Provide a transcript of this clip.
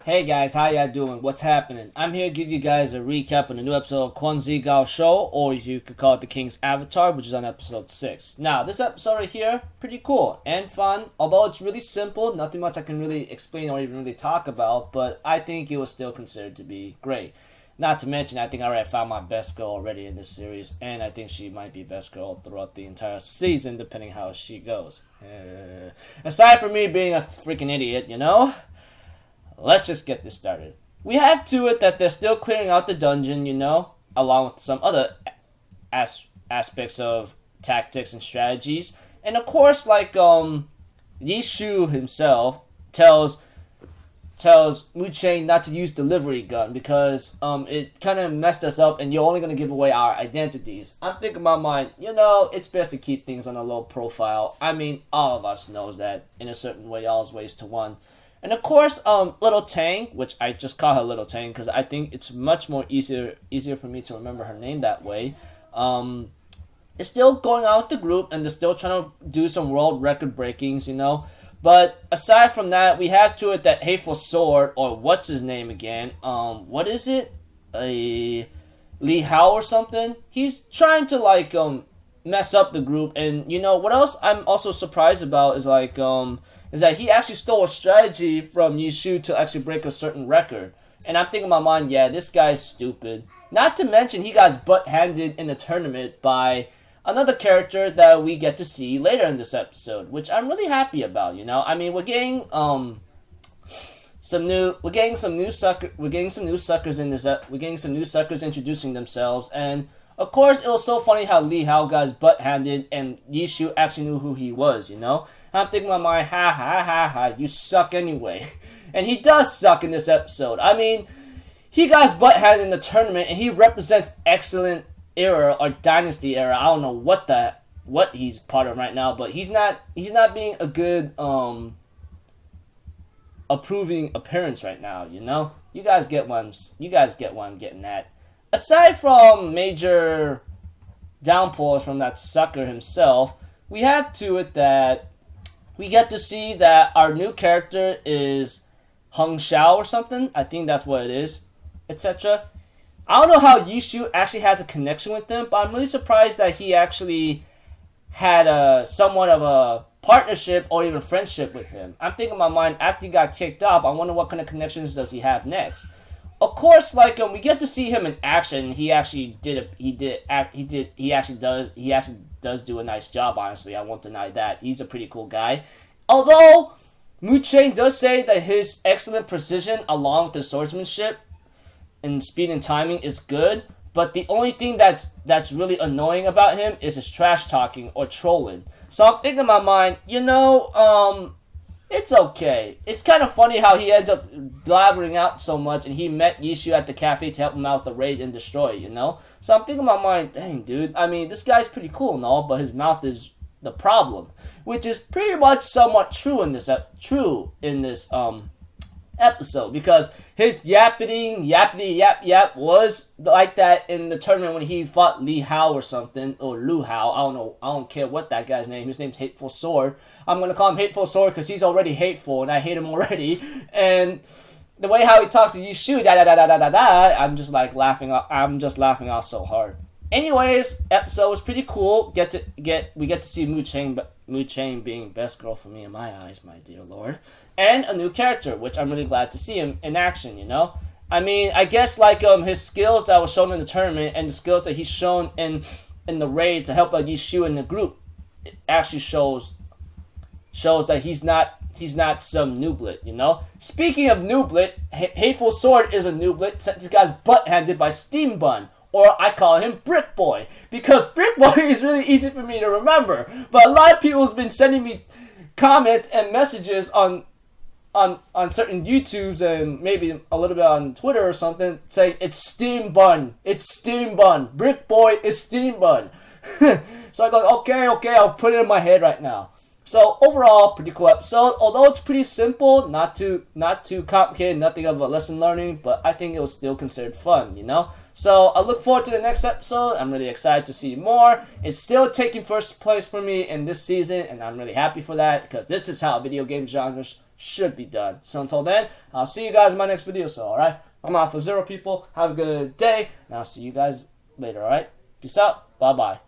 Hey guys, how y'all doing? What's happening? I'm here to give you guys a recap on the new episode of Quan Zhi Gao Shou, or you could call it The King's Avatar, which is on episode 6. Now, this episode right here, pretty cool and fun, although it's really simple, nothing much I can really explain or even really talk about, but I think it was still considered to be great. Not to mention, I think I already found my best girl already in this series, and I think she might be best girl throughout the entire season, depending how she goes. Aside from me being a freaking idiot, you know? Let's just get this started. We have to it that they're still clearing out the dungeon, you know, along with some other aspects of tactics and strategies. And of course, like, Zhi Gao himself tells Mu Chang not to use delivery gun because it kind of messed us up and you're only going to give away our identities. I'm thinking in my mind, you know, it's best to keep things on a low profile. I mean, all of us knows that in a certain way, all's ways to one. And of course, Little Tang, which I just call her Little Tang because I think it's much more easier for me to remember her name that way, is still going out with the group and they're still trying to do some world record breakings, you know. But aside from that, we have to it that Hateful Sword, or what's his name again, what is it? Li Hao or something? He's trying to, like, mess up the group. And you know what else I'm also surprised about is like is that he actually stole a strategy from Zhi Gao to actually break a certain record. And I'm thinking in my mind, yeah, this guy's stupid. Not to mention he got his butt handed in the tournament by another character that we get to see later in this episode, which I'm really happy about, you know. I mean, we're getting some new suckers introducing themselves. And of course, it was so funny how Li Hao got his butt handed and Zhi Gao actually knew who he was, you know? And I'm thinking in my mind, ha ha ha ha, you suck anyway. And he does suck in this episode. I mean, he got his butt handed in the tournament and he represents excellent era or dynasty era. I don't know what he's part of right now, but he's not being a good approving appearance right now, you know? You guys get what I'm getting at. Aside from major downpours from that sucker himself, we have to it that we get to see that our new character is Hung Xiao or something. I think that's what it is, etc. I don't know how Zhi Gao actually has a connection with them, but I'm really surprised that he actually had somewhat of a partnership or even friendship with him. I'm thinking in my mind, after he got kicked off, I wonder what kind of connections does he have next. Of course, like we get to see him in action. He actually does do a nice job. Honestly, I won't deny that. He's a pretty cool guy. Although Mu Chang does say that his excellent precision, along with his swordsmanship and speed and timing, is good. But the only thing that's really annoying about him is his trash talking or trolling. So I'm thinking in my mind, you know, it's okay. It's kind of funny how he ends up blabbering out so much and he met Zhi Gao at the cafe to help him out with the raid and destroy, you know? So I'm thinking in my mind, dang, dude. I mean, this guy's pretty cool and all, but his mouth is the problem. Which is pretty much somewhat true in this episode, because his yappity yap was like that in the tournament when he fought Li Hao or something, or Lu Hao. I don't know. I don't care what that guy's name. His name's Hateful Sword. I'm gonna call him Hateful Sword because he's already hateful and I hate him already. And the way how he talks to Zhi Gao, I'm just like laughing. I'm just laughing out so hard. Anyways, episode was pretty cool. We get to see Mu Chang being best girl for me in my eyes, my dear lord, and a new character, which I'm really glad to see him in action. You know, I mean, I guess like his skills that was shown in the tournament and the skills that he's shown in the raid to help out Zhi Gao in the group, it actually shows that he's not some nooblet, you know. Speaking of nooblet, Hateful Sword is a nooblet. This guy's butt handed by Steam Bun. Or I call him Brick Boy, because Brick Boy is really easy for me to remember. But a lot of people have been sending me comments and messages on certain YouTubes and maybe a little bit on Twitter or something, saying it's Steam Bun. It's Steam Bun. Brick Boy is Steam Bun. So I go, okay, I'll put it in my head right now. So overall, pretty cool episode. Although it's pretty simple, not too complicated, nothing of a lesson learning, but I think it was still considered fun, you know. So I look forward to the next episode. I'm really excited to see more. It's still taking first place for me in this season, and I'm really happy for that because this is how video game genres should be done. So until then, I'll see you guys in my next video. So, alright? I'm out for 0 people. Have a good day. And I'll see you guys later, alright? Peace out. Bye-bye.